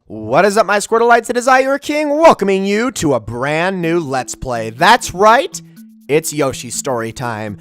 What is up, my Squirtleites? It is I, your king, welcoming you to a brand new Let's Play. That's right, it's Yoshi story time.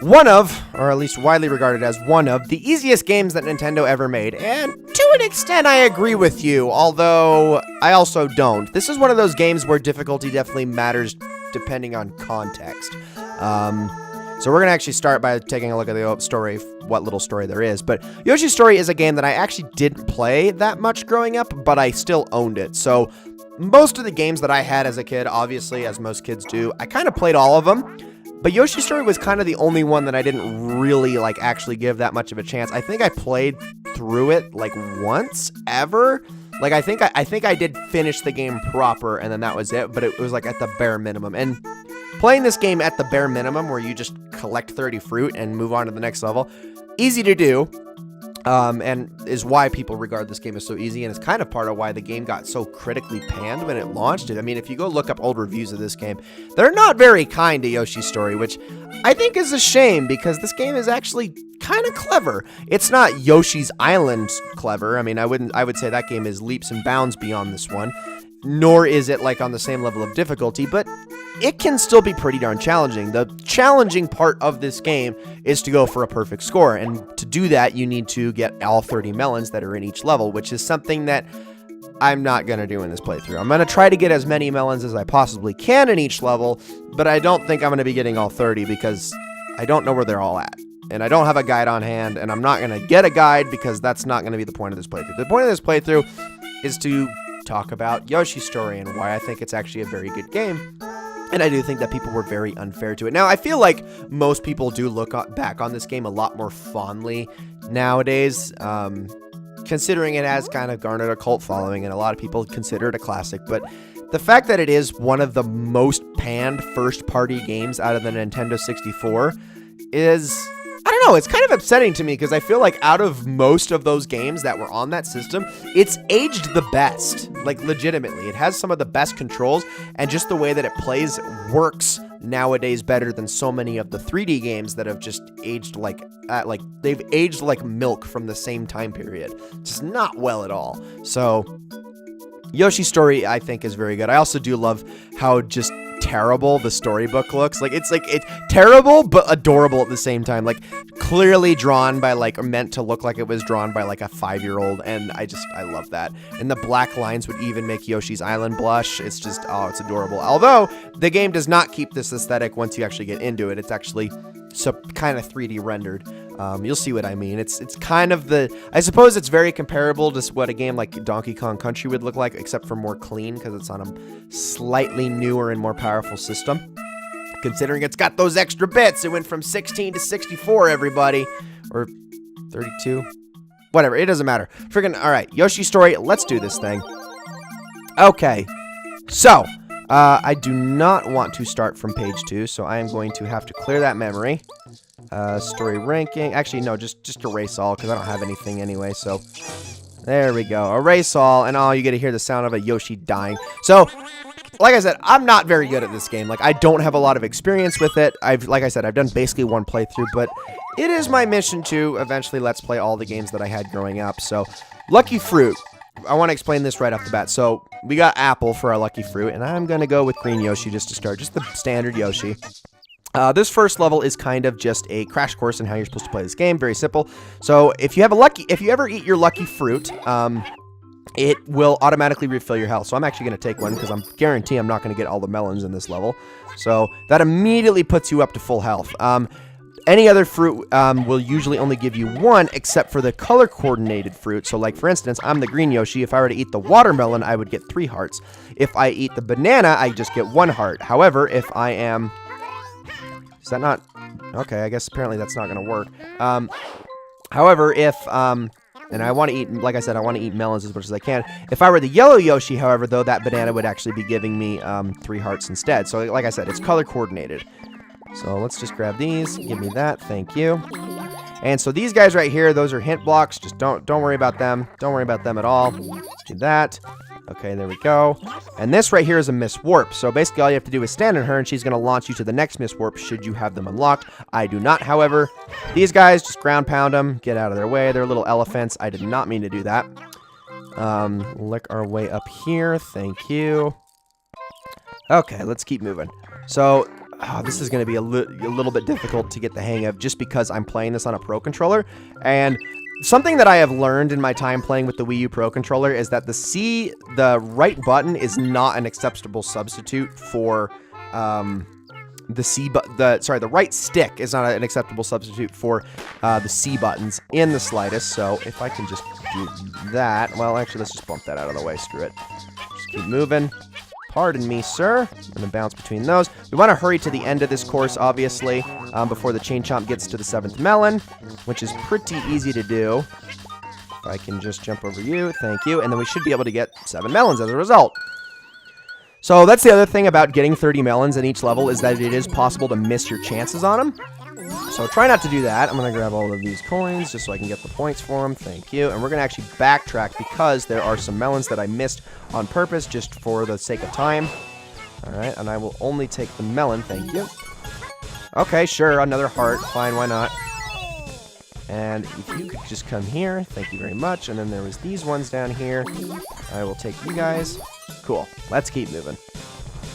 One of, or at least widely regarded as one of, the easiest games that Nintendo ever made, and to an extent I agree with you, although I also don't. This is one of those games where difficulty definitely matters depending on context. So we're going to actually start by taking a look at the story, what little story there is. But Yoshi's Story is a game that I actually didn't play that much growing up, but I still owned it. So most of the games that I had as a kid, obviously, as most kids do, I kind of played all of them. But Yoshi's Story was kind of the only one that I didn't really, actually give that much of a chance. I think I played through it, once, ever. I think I did finish the game proper, and then that was it. But it was, at the bare minimum. And playing this game at the bare minimum, where you just collect 30 fruit and move on to the next level, easy to do, and is why people regard this game as so easy, and it's kind of part of why the game got so critically panned when it launched. I mean, if you go look up old reviews of this game, they're not very kind to Yoshi's Story, which I think is a shame, because this game is actually kind of clever. It's not Yoshi's Island clever. I mean, I would say that game is leaps and bounds beyond this one, nor is it on the same level of difficulty, but it can still be pretty darn challenging. The challenging part of this game is to go for a perfect score, and to do that, you need to get all 30 melons that are in each level, which is something that I'm not going to do in this playthrough. I'm going to try to get as many melons as I possibly can in each level, but I don't think I'm going to be getting all 30 because I don't know where they're all at. And I don't have a guide on hand, and I'm not going to get a guide because that's not going to be the point of this playthrough. The point of this playthrough is to talk about Yoshi's Story and why I think it's actually a very good game. And I do think that people were very unfair to it. Now, I feel like most people do look back on this game a lot more fondly nowadays, considering it has kind of garnered a cult following, and a lot of people consider it a classic. But the fact that it is one of the most panned first-party games out of the Nintendo 64 is, I don't know, it's kind of upsetting to me, because I feel like out of most of those games that were on that system, it's aged the best. Legitimately. It has some of the best controls, and just the way that it plays works nowadays better than so many of the 3D games that have just aged they've aged like milk from the same time period. Just not well at all. So Yoshi's Story, I think, is very good. I also do love how just terrible the storybook looks. It's terrible but adorable at the same time. Clearly drawn by meant to look like it was drawn by a 5-year-old, and I love that. And the black lines would even make Yoshi's Island blush. It's just, oh, it's adorable. Although the game does not keep this aesthetic once you actually get into it. It's actually kind of 3D rendered. You'll see what I mean. It's kind of I suppose it's very comparable to what a game like Donkey Kong Country would look like, except for more clean, because it's on a slightly newer and more powerful system. Considering it's got those extra bits, it went from 16 to 64, everybody. Or 32. Whatever, it doesn't matter. Alright, Yoshi's Story, let's do this thing. Okay, so I do not want to start from page 2, so I am going to have to clear that memory. Story ranking. Actually, no, just erase all, because I don't have anything anyway, so there we go. Erase all, and you get to hear the sound of a Yoshi dying. So, like I said, I'm not very good at this game. I don't have a lot of experience with it. Like I said, I've done basically one playthrough, but it is my mission to eventually let's play all the games that I had growing up. So, Lucky Fruit. I want to explain this right off the bat. So, we got apple for our Lucky Fruit, and I'm going to go with green Yoshi just to start. Just the standard Yoshi. This first level is kind of just a crash course in how you're supposed to play this game. Very simple. So, if you ever eat your Lucky Fruit, it will automatically refill your health. So I'm actually going to take one, because I'm guarantee I'm not going to get all the melons in this level. So that immediately puts you up to full health. Any other fruit will usually only give you one, except for the color-coordinated fruit. So, for instance, I'm the green Yoshi. If I were to eat the watermelon, I would get 3 hearts. If I eat the banana, I just get 1 heart. However, if I am... Is that not... Okay, I guess apparently that's not going to work. However, if... And I want to eat, like I said, I want to eat melons as much as I can. If I were the yellow Yoshi, however, though, that banana would actually be giving me 3 hearts instead. So, like I said, it's color-coordinated. So, let's just grab these. Give me that. Thank you. And so, these guys right here, those are hint blocks. Just don't worry about them. Don't worry about them at all. Let's do that. Okay, there we go. And this right here is a Miss Warp. So basically all you have to do is stand on her and she's going to launch you to the next Miss Warp should you have them unlocked. I do not, however. These guys, just ground pound them. Get out of their way. They're little elephants. I did not mean to do that. Lick our way up here. Thank you. Okay, let's keep moving. So, this is going to be a little bit difficult to get the hang of just because I'm playing this on a Pro Controller. And something that I have learned in my time playing with the Wii U Pro Controller is that the right button is not an acceptable substitute for the right stick is not an acceptable substitute for the C buttons in the slightest. So if I can just do that, well, actually, let's just bump that out of the way. Screw it. Just keep moving. Pardon me, sir. I'm going to bounce between those. We want to hurry to the end of this course, obviously, before the Chain Chomp gets to the 7th melon, which is pretty easy to do. If I can just jump over you, thank you, and then we should be able to get 7 melons as a result. So that's the other thing about getting 30 melons in each level is that it is possible to miss your chances on them. So try not to do that. I'm going to grab all of these coins just so I can get the points for them. Thank you. And we're going to actually backtrack because there are some melons that I missed on purpose just for the sake of time. All right, and I will only take the melon. Thank you. Okay, sure. Another heart. Fine, why not? And if you could just come here. Thank you very much. And then there was these ones down here. I will take you guys. Cool. Let's keep moving.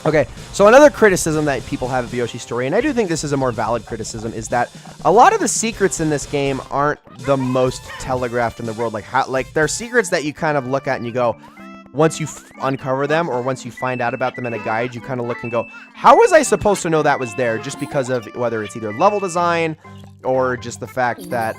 Okay, so another criticism that people have of Yoshi's Story, and I do think this is a more valid criticism, is that a lot of the secrets in this game aren't the most telegraphed in the world. Like they're secrets that you kind of look at and you go, once you uncover them or once you find out about them in a guide, you kind of look and go, how was I supposed to know that was there? Just because of whether it's either level design or just the fact that,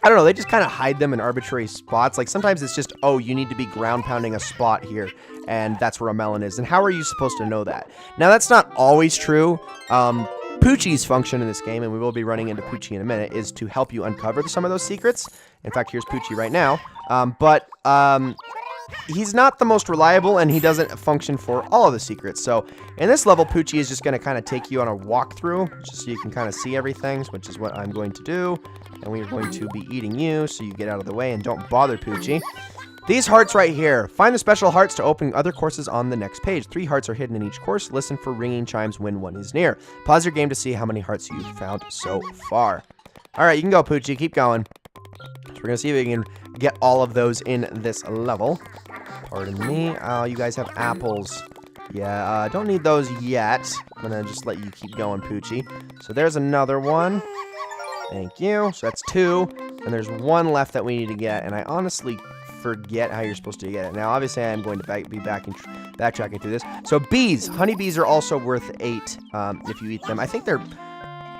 I don't know, they just kind of hide them in arbitrary spots. Like sometimes it's just, oh, you need to be ground pounding a spot here, and that's where a melon is. And how are you supposed to know that? Now, that's not always true. Poochie's function in this game, and we will be running into Poochie in a minute, is to help you uncover some of those secrets. In fact, here's Poochie right now. He's not the most reliable, and he doesn't function for all of the secrets. So in this level, Poochie is just going to kind of take you on a walkthrough, just so you can kind of see everything, which is what I'm going to do. And we are going to be eating you, so you get out of the way and don't bother Poochie. These hearts right here. Find the special hearts to open other courses on the next page. 3 hearts are hidden in each course. Listen for ringing chimes when one is near. Pause your game to see how many hearts you've found so far. All right, you can go, Poochie. Keep going. So we're going to see if we can get all of those in this level. Pardon me. You guys have apples. Yeah, don't need those yet. I'm going to just let you keep going, Poochie. So there's another one. Thank you. So that's 2. And there's 1 left that we need to get. And I honestly forget how you're supposed to get it. Now, obviously, I'm going to be backtracking through this. So bees. Honeybees are also worth 8 if you eat them. I think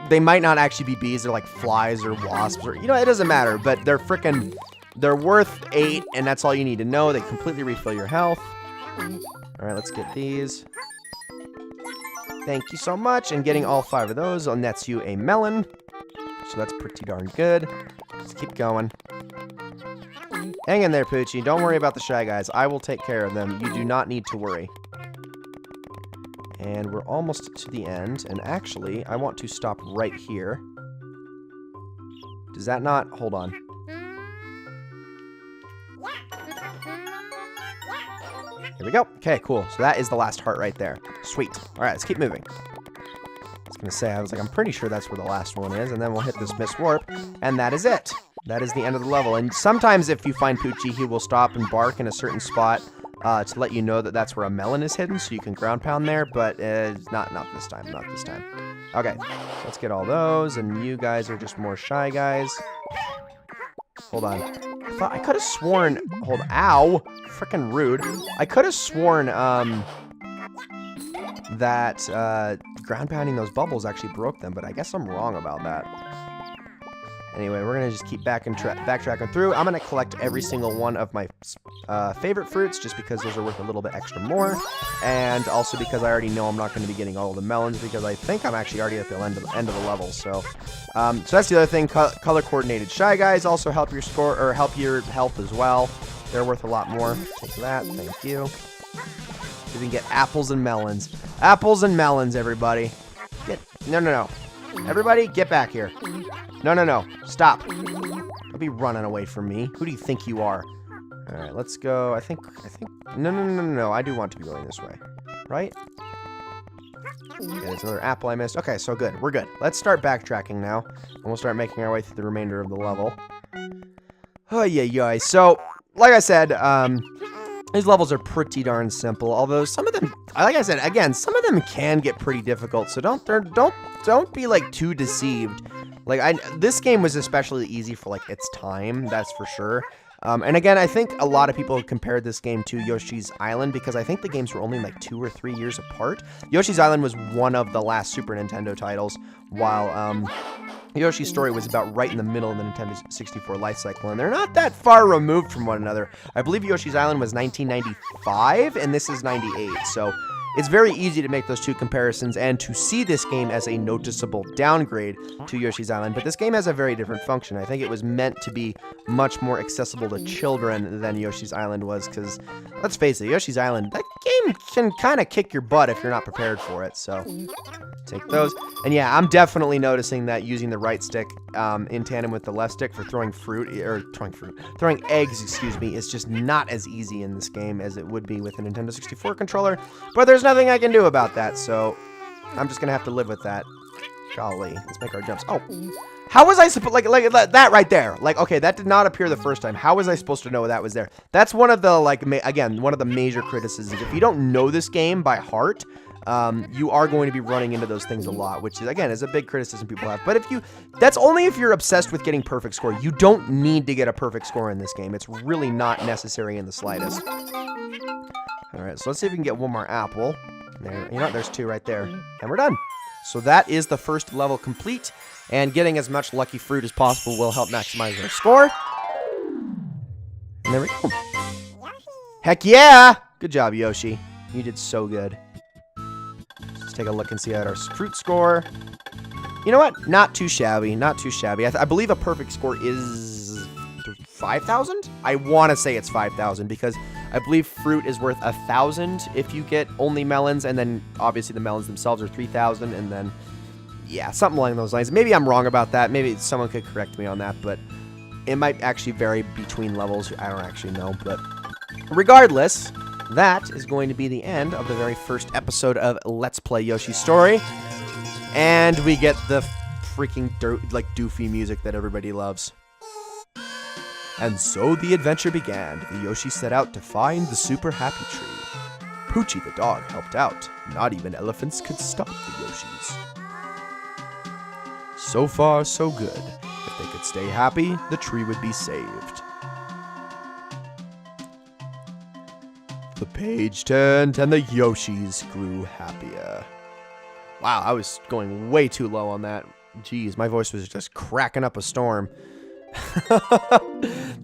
they might not actually be bees. They're like flies or wasps. Or, you know, it doesn't matter. But they're worth 8. And that's all you need to know. They completely refill your health. All right, let's get these. Thank you so much. And getting all 5 of those nets you a melon. So that's pretty darn good. Let's keep going. Hang in there, Poochie. Don't worry about the Shy Guys. I will take care of them. You do not need to worry. And we're almost to the end. And actually, I want to stop right here. Does that not? Hold on. Here we go. Okay, cool. So that is the last heart right there. Sweet. All right, let's keep moving. I was like, I'm pretty sure that's where the last one is, and then we'll hit this Miss Warp, and that is it. That is the end of the level. And sometimes if you find Poochie, he will stop and bark in a certain spot to let you know that that's where a melon is hidden, so you can ground pound there, but not this time, not this time. Okay, let's get all those, and you guys are just more Shy Guys. Hold on. I could have sworn, ow, freaking rude. I could have sworn, that ground pounding those bubbles actually broke them, but I guess I'm wrong about that. Anyway, we're going to just keep backtracking through. I'm going to collect every single one of my favorite fruits just because those are worth a little bit extra more, and also because I already know I'm not going to be getting all of the melons because I think I'm actually already at the end of the level. So that's the other thing. Color-coordinated Shy Guys also help your score, or help your health as well. They're worth a lot more. Take that. Thank you. You can get apples and melons. Apples and melons, everybody. No. Everybody, get back here. No. Stop. Don't be running away from me. Who do you think you are? All right, let's go. I think. No. I do want to be going this way. Right? Okay, there's another apple I missed. Okay, so good. We're good. Let's start backtracking now. And we'll start making our way through the remainder of the level. Oh, yeah. So, like I said, these levels are pretty darn simple. Although some of them, like I said, again, some of them can get pretty difficult. So don't be like too deceived. Like this game was especially easy for like its time. That's for sure. And again, I think a lot of people compared this game to Yoshi's Island because I think the games were only like 2 or 3 years apart. Yoshi's Island was one of the last Super Nintendo titles, while Yoshi's Story was about right in the middle of the Nintendo 64 life cycle, and they're not that far removed from one another. I believe Yoshi's Island was 1995, and this is 98, so it's very easy to make those two comparisons and to see this game as a noticeable downgrade to Yoshi's Island, but this game has a very different function. I think it was meant to be much more accessible to children than Yoshi's Island was, because, let's face it, Yoshi's Island, that game can kind of kick your butt if you're not prepared for it, so take those. And yeah, I'm definitely noticing that using the right stick in tandem with the left stick for throwing throwing eggs, excuse me, is just not as easy in this game as it would be with a Nintendo 64 controller, but there's nothing I can do about that, so I'm just gonna have to live with that. Golly, let's make our jumps. Oh, how was I supposed, like that right there? Like, okay, that did not appear the first time. How was I supposed to know that was there? That's one of the, like, again, one of the major criticisms. If you don't know this game by heart, you are going to be running into those things a lot, which is, again, is a big criticism people have. But that's only if you're obsessed with getting perfect score. You don't need to get a perfect score in this game. It's really not necessary in the slightest. All right, so let's see if we can get one more apple. There, you know, there's 2 right there, and we're done. So that is the first level complete, and getting as much lucky fruit as possible will help maximize our score. And there we go. Heck yeah! Good job, Yoshi. You did so good. Let's take a look and see at our fruit score. You know what? Not too shabby. Not too shabby. I believe a perfect score is 5,000? I want to say it's 5,000 because I believe fruit is worth 1,000 if you get only melons, and then obviously the melons themselves are 3,000, and then, yeah, something along those lines. Maybe I'm wrong about that. Maybe someone could correct me on that, but it might actually vary between levels. I don't actually know, but regardless, that is going to be the end of the very first episode of Let's Play Yoshi's Story, and we get the freaking doofy music that everybody loves. And so the adventure began. The Yoshi set out to find the super happy tree. Poochie the dog helped out. Not even elephants could stop the Yoshis. So far, so good. If they could stay happy, the tree would be saved. The page turned and the Yoshis grew happier. Wow, I was going way too low on that. Jeez, my voice was just cracking up a storm.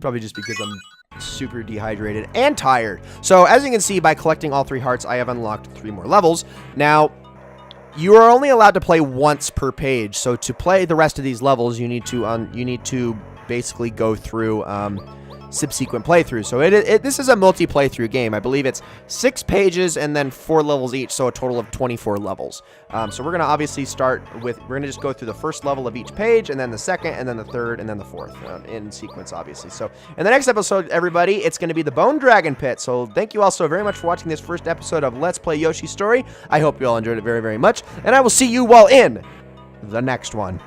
Probably just because I'm super dehydrated and tired. So as you can see, by collecting all 3 hearts, I have unlocked 3 more levels. Now, you are only allowed to play once per page. So to play the rest of these levels, you need to basically go through subsequent playthroughs. So this is a multi-playthrough game. I believe it's 6 pages and then 4 levels each, so a total of 24 levels. So we're going to obviously start with, we're going to just go through the first level of each page, and then the second, and then the third, and then the fourth, in sequence, obviously. So in the next episode, everybody, it's going to be the Bone Dragon Pit. So thank you all so very much for watching this first episode of Let's Play Yoshi's Story. I hope you all enjoyed it very, very much, and I will see you all in the next one.